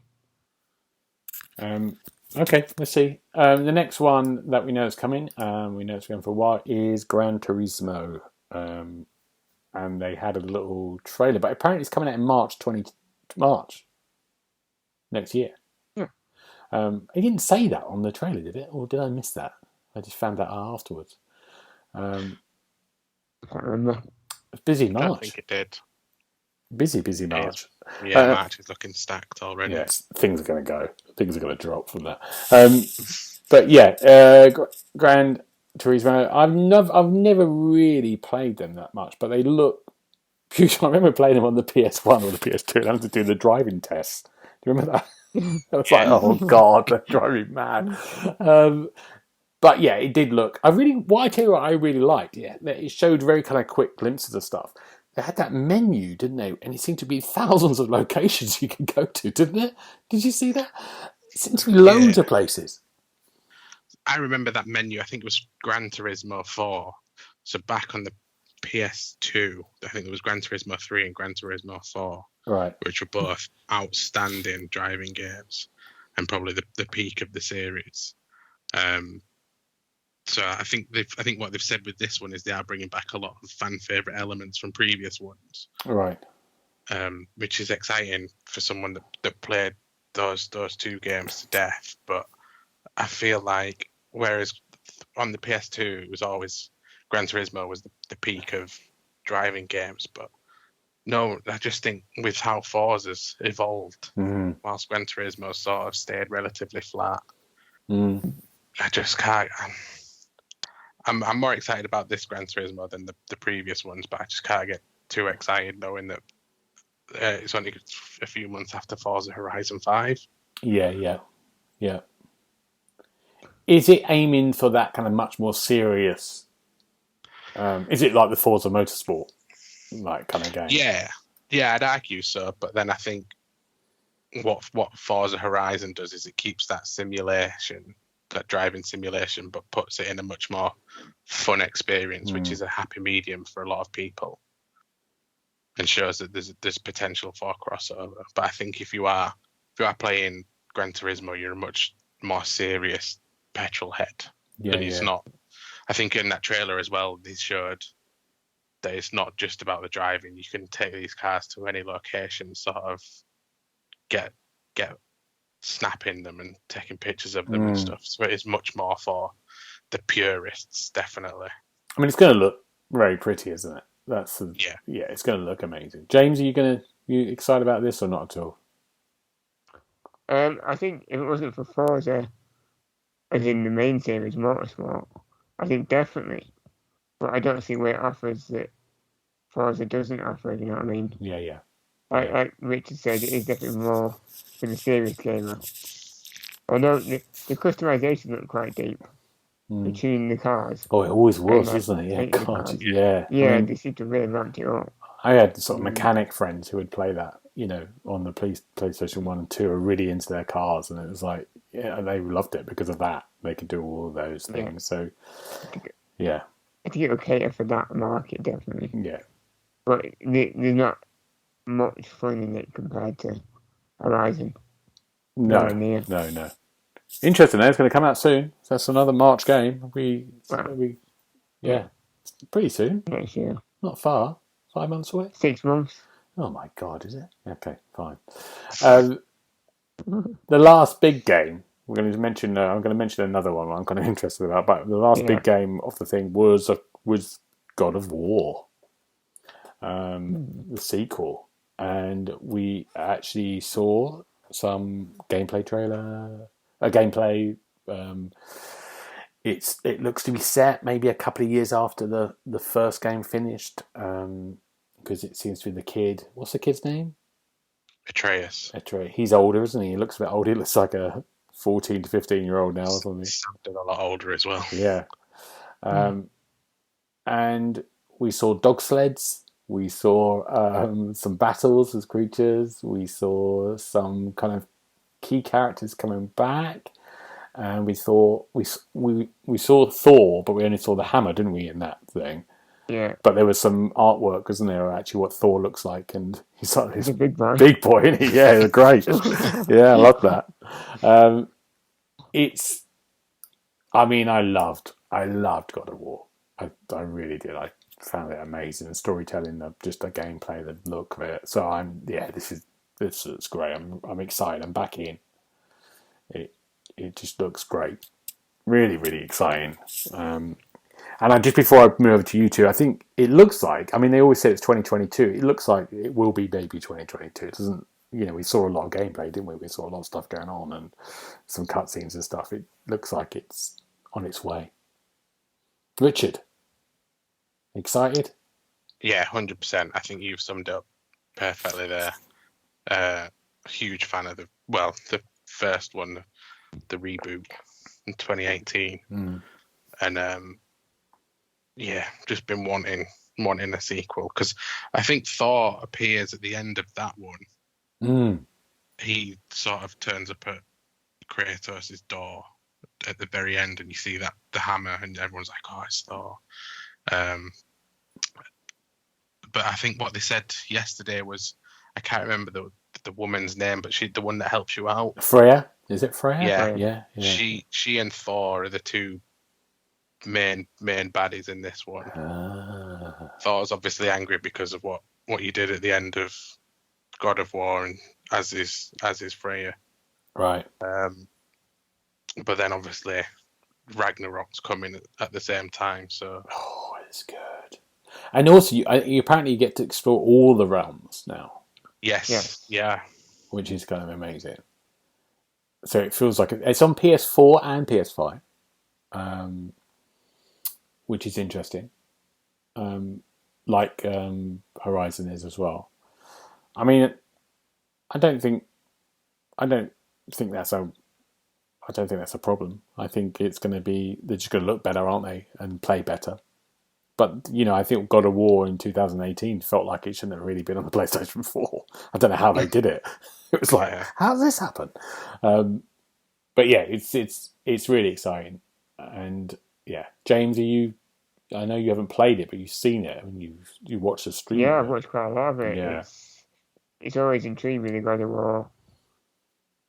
Okay, let's see. The next one that we know is coming, we know it's going for a while, is Gran Turismo. And they had a little trailer, but apparently it's coming out in March next year. He didn't say that on the trailer, did it? Or did I miss that? I just found that out afterwards. I can't remember. Busy March. I don't think it did. Busy March. Yeah, March is looking stacked already. Yes, things are going to go. Things are going to drop from that. But yeah, Gran Turismo. I've never really played them that much, but they look beautiful. I remember playing them on the PS1 or the PS2 and having to do the driving tests. Do you remember that? I was like, oh god, they're driving me mad. But yeah, it did look. I really liked. Yeah, it showed very kind of quick glimpses of stuff. They had that menu, didn't they? And it seemed to be thousands of locations you could go to, didn't it? Did you see that? It seemed to be loads of places. I remember that menu. I think it was Gran Turismo 4. So back on the PS2, I think it was Gran Turismo 3 and Gran Turismo 4. Right. Which were both outstanding driving games and probably the peak of the series. So I think what they've said with this one is they are bringing back a lot of fan favorite elements from previous ones. Right. Which is exciting for someone that played those two games to death. But I feel like whereas on the PS2 it was always Gran Turismo was the peak of driving games, but no, I just think with how Forza's evolved, whilst Gran Turismo sort of stayed relatively flat, I just can't. I'm more excited about this Gran Turismo than the previous ones, but I just can't get too excited knowing that it's only a few months after Forza Horizon 5. Yeah. Is it aiming for that kind of much more serious? Is it like the Forza Motorsport like kind of game? Yeah, I'd argue so. But then I think what Forza Horizon does is it keeps that simulation, that driving simulation, but puts it in a much more fun experience, which is a happy medium for a lot of people, and shows that there's potential for crossover. But I think if you are playing Gran Turismo, you're a much more serious petrol head. And it's not. I think in that trailer as well, they showed that it's not just about the driving. You can take these cars to any location, sort of get get snapping them and taking pictures of them and stuff. So it is much more for the purists, definitely. I mean, it's going to look very pretty, isn't it? Yeah. It's going to look amazing. James, are you excited about this or not at all? I think if it wasn't for Forza, as in the main series, Motorsport, I think definitely. But I don't see where it offers that Forza doesn't offer, you know what I mean? Yeah. Like Richard said, it is definitely more for the serious gamer. Although the customization looked quite deep. Between the cars. Oh, it always was, like, wasn't it? Yeah, painting the God, cars. yeah. Yeah, I mean, they seem to really ramped it up. I had sort of mechanic friends who would play that, on the PlayStation 1 and 2, are really into their cars, and it was like, yeah, they loved it because of that. They could do all of those things. Yeah. So, I think it will cater for that market, definitely. Yeah. But there's not much fun in it compared to Horizon. No. Interesting, though. It's going to come out soon. So that's another March game. It's pretty soon. Next year. Not far. 5 months away. 6 months. Oh my God, is it? Okay, fine. The last big game I'm going to mention another one I'm kind of interested about. But the last big game of the thing was God of War, the sequel, and we actually saw some gameplay trailer. It looks to be set maybe a couple of years after the first game finished, because it seems to be the kid. What's the kid's name? Atreus. He's older, isn't he? He looks a bit older. He looks like a 14 to 15-year-old now or something. He's a lot older as well. Yeah. And we saw dog sleds. We saw some battles as creatures. We saw some kind of key characters coming back. And we saw Thor, but we only saw the hammer, didn't we, in that thing? Yeah. But there was some artwork, wasn't there, actually what Thor looks like, and he's like this a big boy. Big boy, isn't he? Yeah, great. Yeah, I love that. I loved God of War. I really did. I found it amazing. The storytelling, just the gameplay, the look of it. So this is great. I'm excited. I'm back in. It just looks great. Really, really exciting. And just before I move over to you two, I think it looks like, they always say it's 2022. It looks like it will be maybe 2022. It doesn't, we saw a lot of gameplay, didn't we? We saw a lot of stuff going on and some cutscenes and stuff. It looks like it's on its way. Richard, excited? Yeah, 100%. I think you've summed it up perfectly there. Huge fan of the first one, the reboot in 2018. And just been wanting a sequel, because I think Thor appears at the end of that one. He sort of turns up at Kratos' door at the very end, and you see that the hammer, and everyone's like, "Oh, it's Thor." But I think what they said yesterday was, I can't remember the woman's name, but she's the one that helps you out. Freya? Is it Freya? Yeah. She and Thor are the two main baddies in this one. Thor's obviously angry because of what you did at the end of God of War, and as is Freya. Right. But then obviously Ragnarok's coming at the same time, so it's good. And also, you apparently get to explore all the realms now. Yes. Yeah. Which is kind of amazing. So it feels like it's on PS4 and PS5, which is interesting. Like Horizon is as well. I don't think that's a problem. I think it's going to be, they're just going to look better, aren't they, and play better. But, I think God of War in 2018 felt like it shouldn't have really been on the PlayStation 4. I don't know how they did it. It was like, how does this happen? But yeah, it's really exciting. And yeah, James, I know you haven't played it, but you've seen it. You watched the stream. Yeah, I've watched quite a lot of it. Yeah. It's always intrigued me, the God of War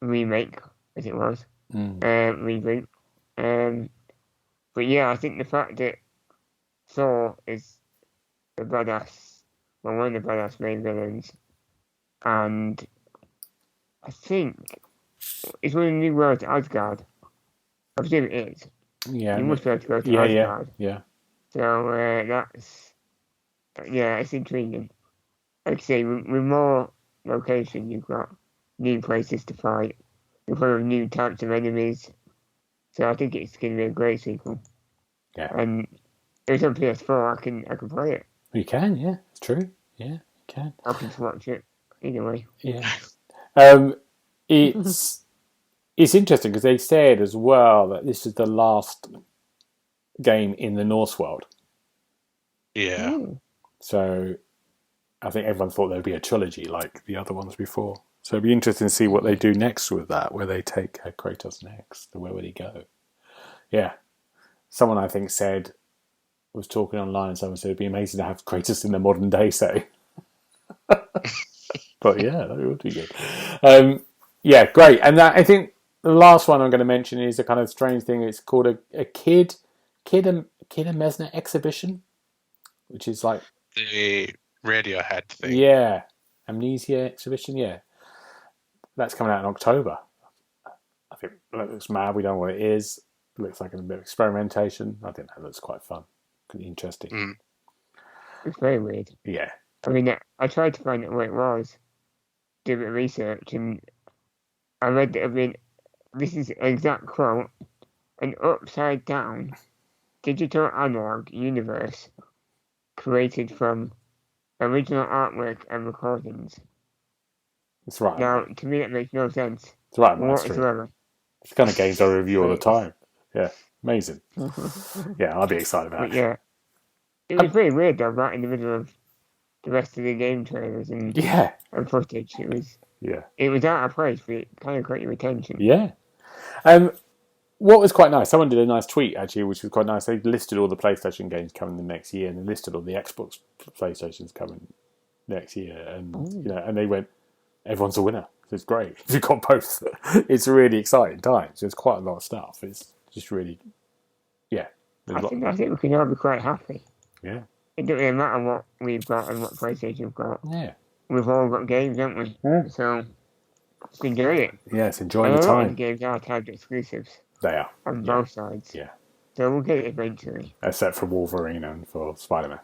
remake, as it was. Reboot. But yeah, I think the fact that Thor is one of the badass main villains, and I think it's one of the new worlds, Asgard. I presume it is. Yeah. You must be able to go to Asgard. Yeah. So it's intriguing. Like I say, with more location, you've got new places to fight. You've got new types of enemies. So I think it's going to be a great sequel. Yeah. And if it's on PS4, I can play it. You can, yeah. It's true. Yeah, you can. I can just watch it either way. Yeah. It's interesting because they said as well that this is the last game in the Norse world. Yeah. Ooh. So I think everyone thought there'd be a trilogy like the other ones before. So it'd be interesting to see what they do next with that, where they take Kratos next. Where would he go? Yeah. Someone I think was talking online, and someone said it'd be amazing to have Kratos in the modern day, say. But yeah, that would be good. Yeah, great. And I think the last one I'm going to mention is a kind of strange thing. It's called a Kid and Mesner exhibition, which is like the Radiohead thing. Yeah, Amnesia exhibition. Yeah, that's coming out in October. I think that looks mad. We don't know what it is. It looks like a bit of experimentation. I think that looks quite fun, quite interesting. Mm. It's very weird. Yeah. I mean, I tried to find out what it was, do a bit of research, and I read that, this is an exact quote, an upside down digital analog universe created from original artwork and recordings. It's right. Now, to me, that makes no sense. It's right. Whatsoever. It's the kind of games I review all the time. Yeah, amazing. Yeah, I'll be excited about it. Yeah, it was very weird though, right in the middle of the rest of the game trailers and footage. It was out of place, but it kind of caught your attention. Yeah. What was quite nice, someone did a nice tweet actually, which was quite nice. They listed all the PlayStation games coming the next year, and they listed all the Xbox PlayStations coming next year, and and they went, everyone's a winner. It's great. If you've got both, it's a really exciting time. There's quite a lot of stuff. It's just really, I think we can all be quite happy. Yeah. It doesn't really matter what we've got and what PlayStation we've got. Yeah. We've all got games, haven't we? Yeah. So, just enjoy it. Yes, enjoy the time. The games are timed exclusives. They are. On both sides. Yeah. So we'll get it eventually. Except for Wolverine and for Spider-Man.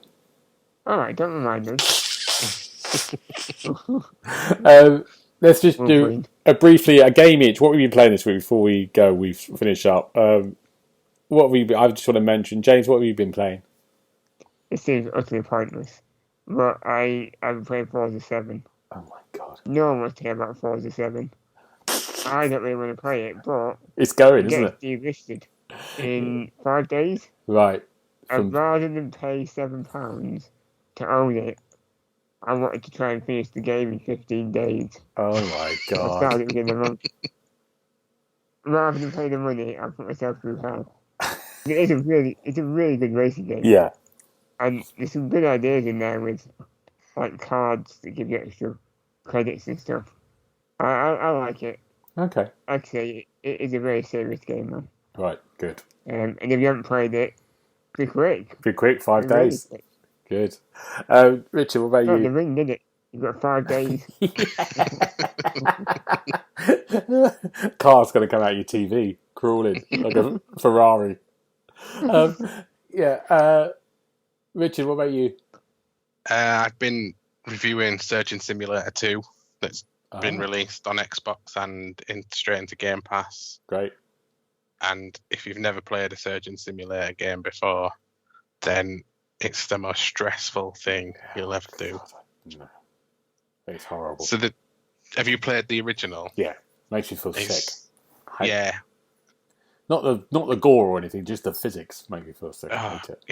Alright, don't remind us. Let's just do briefly a game each. What have we been playing this week before we go? We've finished up. What have we been, I just want to mention, James, what have you been playing? It seems utterly pointless. But I've been playing Forza 7. Oh my god. No one wants to hear about Forza 7. I don't really want to play it, but it's going, isn't it? It's delisted in 5 days. Right. And rather than pay £7 to own it, I wanted to try and finish the game in 15 days. Oh my god. I started within a month. Rather than pay the money, I put myself through hell. It's a really good racing game. Yeah. And there's some good ideas in there with like cards that give you extra credits and stuff. I like it. Okay. Like I say, it is a very serious game, man. Right, good. And if you haven't played it, be quick. Be quick, 5 days. Really good. Richard, what about you? The ring, did it? You've got 5 days. Car's going to come out your TV, crawling like a Ferrari. Richard, what about you? I've been reviewing Surgeon Simulator 2 that's been released on Xbox and straight into Game Pass. Great. And if you've never played a Surgeon Simulator game before, then it's the most stressful thing you'll ever do. No. It's horrible. So have you played the original? Yeah, makes you feel sick. Yeah. Not the gore or anything, just the physics make me feel sick. I hate it.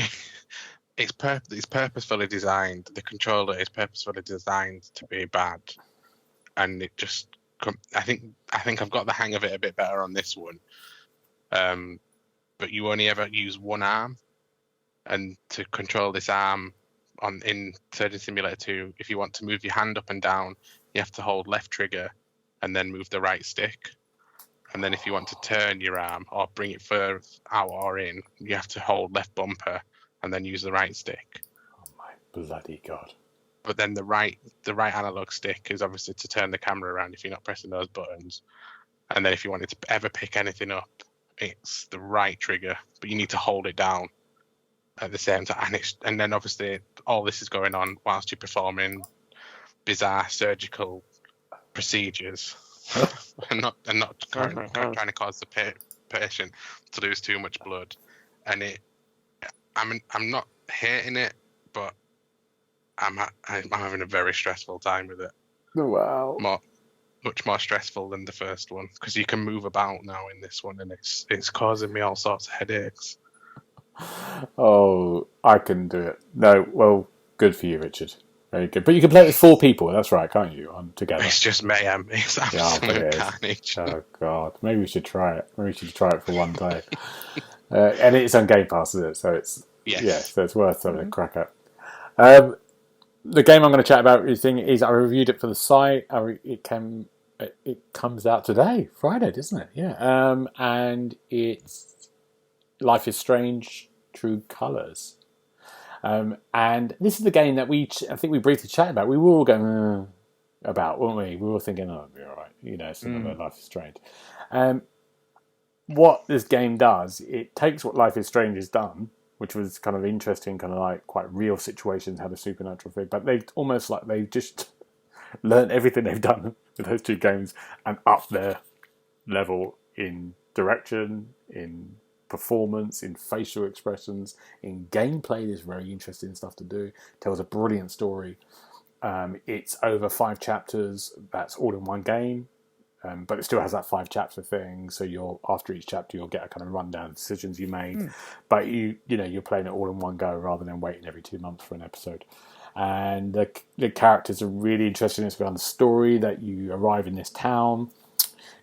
It's purposefully designed. The controller is purposefully designed to be bad, and it just. I think I've got the hang of it a bit better on this one. But you only ever use one arm, and to control this arm in Surgeon Simulator 2, if you want to move your hand up and down, you have to hold left trigger and then move the right stick. And then if you want to turn your arm or bring it further out or in, you have to hold left bumper and then use the right stick. Oh my bloody god. but then the right analog stick is obviously to turn the camera around if you're not pressing those buttons. And then if you wanted to ever pick anything up, it's the right trigger, but you need to hold it down at the same time. And then obviously all this is going on whilst you're performing bizarre surgical procedures and not trying to cause the patient to lose too much blood. And I'm not hating it, but I'm having a very stressful time with it. Wow. Much more stressful than the first one, because you can move about now in this one, and it's causing me all sorts of headaches. Oh, I couldn't do it. No, well, good for you, Richard. Very good. But you can play it with 4 people. That's right, can't you? Together. It's just mayhem. It's absolute carnage. Oh God, maybe we should try it. Maybe we should try it for one day. And it's on Game Pass, isn't it? So it's so it's worth having a crack at. The game I'm going to chat about is I reviewed it for the site. It comes out today, Friday, doesn't it? Yeah. And it's Life is Strange: True Colors. And this is the game that I think we briefly chatted about. We were all going about, weren't we? We were thinking, oh, it'll be all right. It's another Life is Strange. What this game does, it takes what Life is Strange has done, which was kind of interesting, kind of like quite real situations, had a supernatural thing, but they've just learned everything they've done with those 2 games and up their level in direction, in performance, in facial expressions, in gameplay. There's very interesting stuff to do. Tells a brilliant story. It's over 5 chapters. That's all in one game. But it still has that 5 chapter thing. So after each chapter, you'll get a kind of rundown of decisions you made. But you're playing it all in one go rather than waiting every 2 months for an episode. And the characters are really interesting. It's around the story that you arrive in this town.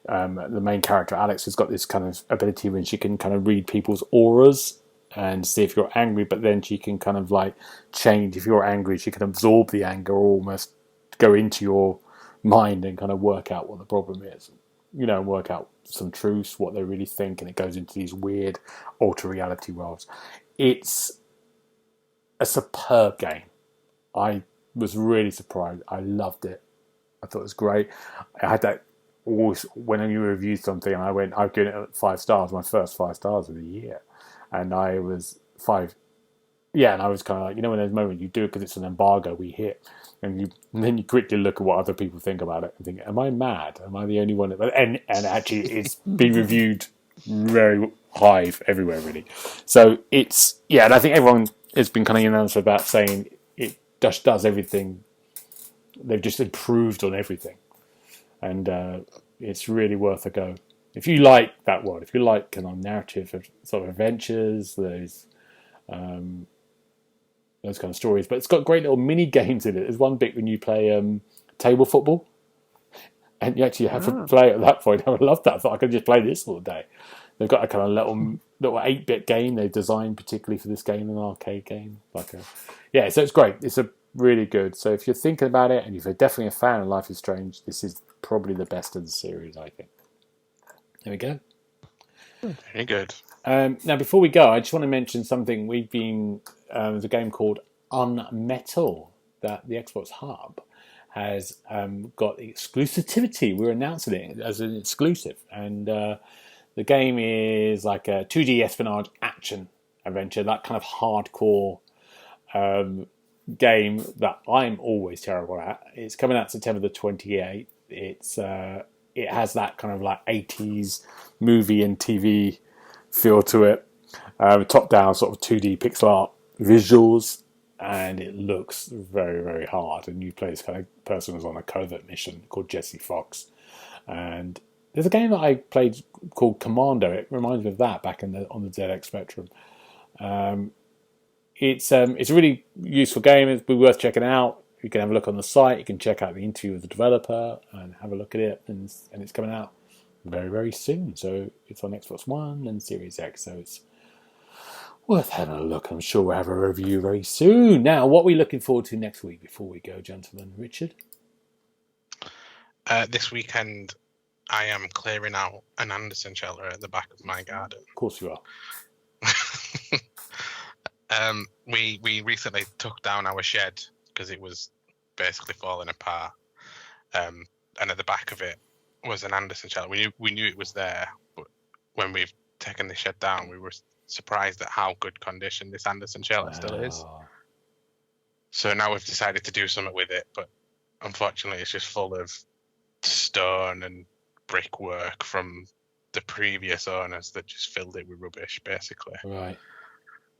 The main character, Alex, has got this kind of ability when she can kind of read people's auras and see if you're angry, but then she can kind of like change. If you're angry, she can absorb the anger or almost go into your mind and kind of work out what the problem is, and work out some truths, what they really think, and it goes into these weird alter reality worlds. It's a superb game. I was really surprised. I loved it. I thought it was great. I had that always when you review something, and I've given it 5 stars, my first 5 stars of the year, and I was 5. Yeah, and I was kind of like, when there's a moment you do it because it's an embargo we hit, and then you quickly look at what other people think about it and think, am I mad? Am I the only one? And actually, it's been reviewed very high everywhere, really. So it's, and I think everyone has been kind of unanimous about saying it just does everything. They've just improved on everything. And it's really worth a go. If you like that world, if you like kind of narrative of sort of adventures, those kind of stories, but it's got great little mini games in it. There's one bit when you play table football, and you actually have to play at that point. I love that. I thought I could just play this all day. They've got a kind of little 8-bit game they've designed particularly for this game, an arcade game. So it's great. It's a really good. So if you're thinking about it, and if you're definitely a fan of Life is Strange, this is probably the best of the series, I think. There we go. Very good. Now, before we go, I just want to mention something. We've been there's a game called Untitled that the Xbox Hub has got exclusivity. We're announcing it as an exclusive, and the game is like a 2D espionage action adventure, that kind of hardcore game that I'm always terrible at. It's coming out September the 28th. It has that kind of like 80s movie and TV feel to it. Top down sort of 2D pixel art visuals, and it looks very, very hard. And you play this kind of person who's on a covert mission called Jesse Fox. And there's a game that I played called Commando. It reminds me of that back on the ZX Spectrum. It's a really useful game. It'd be worth checking out. You can have a look on the site. You can check out the interview with the developer and have a look at it. And it's coming out very, very soon. So it's on Xbox One and Series X. So it's worth having a look. I'm sure we'll have a review very soon. Now, what are we looking forward to next week before we go, gentlemen? Richard? This weekend, I am clearing out an Anderson shelter at the back of my garden. Of course you are. We recently took down our shed because it was basically falling apart. And at the back of it was an Anderson shelter. We knew it was there, but when we've taken the shed down, we were surprised at how good condition this Anderson shelter still is. So now we've decided to do something with it, but unfortunately it's just full of stone and brickwork from the previous owners that just filled it with rubbish, basically. Right.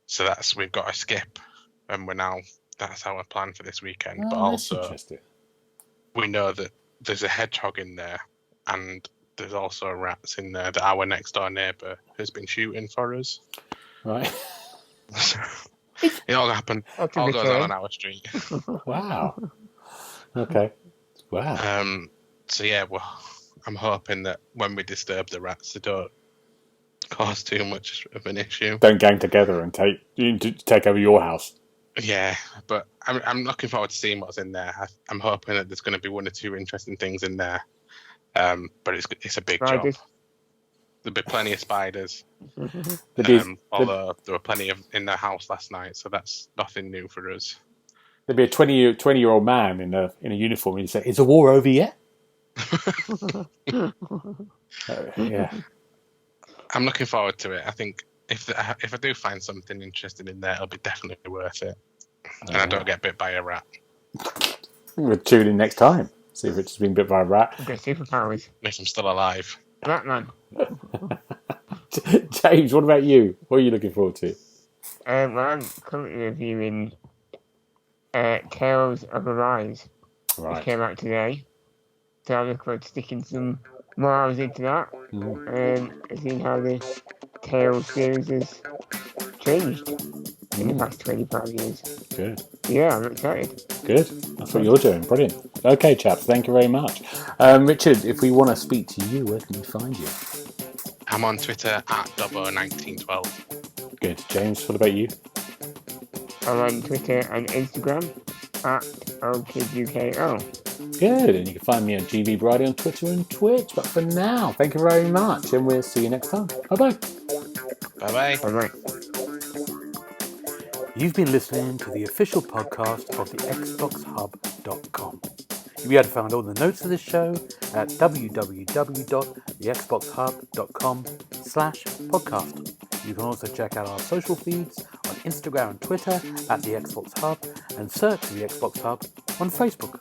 So we've got to skip, and that's our plan for this weekend. Oh, but that's also, interesting. we know that there's a hedgehog in there, and there's also rats in there that our next door neighbour has been shooting for us. Right. It all happened. All goes on our street. Wow. Okay. Wow. So yeah, well, I'm hoping that when we disturb the rats, they don't cause too much of an issue. Don't gang together and take over your house. Yeah, but I'm looking forward to seeing what's in there. I'm hoping that there's going to be one or two interesting things in there. But it's a big job. There'll be plenty of spiders. Although there were plenty in the house last night, so that's nothing new for us. There'd be a 20-year-old man in a uniform, and he'd say, "Is the war over yet?" Yeah. I'm looking forward to it. I think if I do find something interesting in there, it'll be definitely worth it. And I don't get bit by a rat. We'll tune in next time. See if Richard's been bit by a rat. Okay, superpowers. If I'm still alive. Batman. James, what about you? What are you looking forward to? Well, I'm currently reviewing Tales of Arise, which came out today. So I'm looking forward to sticking some more hours into that. And seeing how the Tales series has changed in the past 25 years. Good. Yeah, I'm excited. Good. That's what you're doing. Brilliant. Okay, chaps. Thank you very much. Richard, if we want to speak to you, where can we find you? I'm on Twitter at Dobbo1912. Good. James, what about you? I'm on Twitter and Instagram at OKidUKO. Good. And you can find me on GB Brady on Twitter and Twitch. But for now, thank you very much. And we'll see you next time. Bye-bye. Bye-bye. Bye-bye. You've been listening to the official podcast of TheXboxHub.com. You'll be able to find all the notes of this show at www.TheXboxHub.com/podcast. You can also check out our social feeds on Instagram and Twitter at The Xbox Hub and search The Xbox Hub on Facebook.